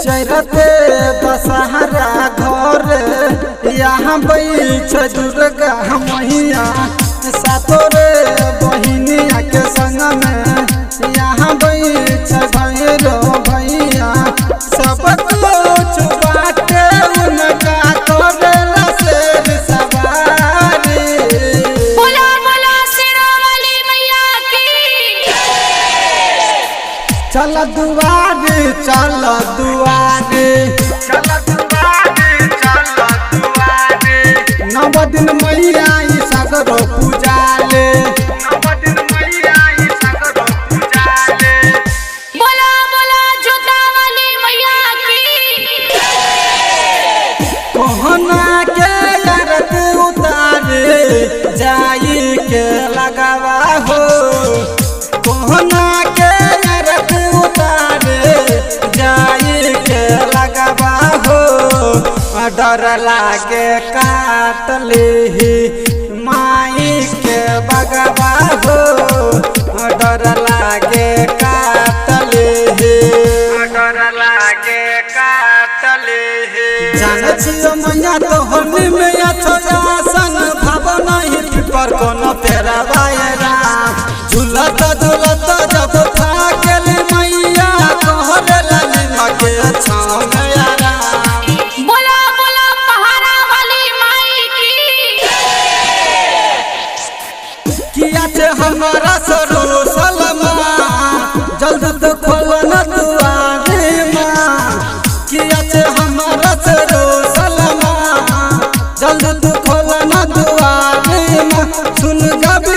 चरते दशहरा घर यहाँ बैठ दुर्गा मैया सातोरे बहिनिया के संग में यहाँ बैठ भैरो भैया सब कुछ बाटे उनका करेला शेर सवारी। बोला बोला शेरावाली मैया की। चल दुआरे चल दुआरे नव दिन मैया सगरो पूजाले बोला बोला जोतावाली मैया की। कोहना के यारत उतारे जाई के लगावा हो कोहना के यारत उतारे जाई के लगावा हो डर लागे काट ली माई के बगवा हो डर लागे काट ली जान छियो मैया तो होली में आसन भाव नहीं पिपर कोनो तेरा बायरा झूलत झूलत जब था गेली मैया कहरेला निमके छाव में यारा। बोला बोला पहाड़ावाली माई की। किया छे हमारा सरो सलमा जल्द तो खोलो न दुआरे माँ किया छे हमारा सरो सलमा जल्द तो खोलो न दुआरे माँ सुन जब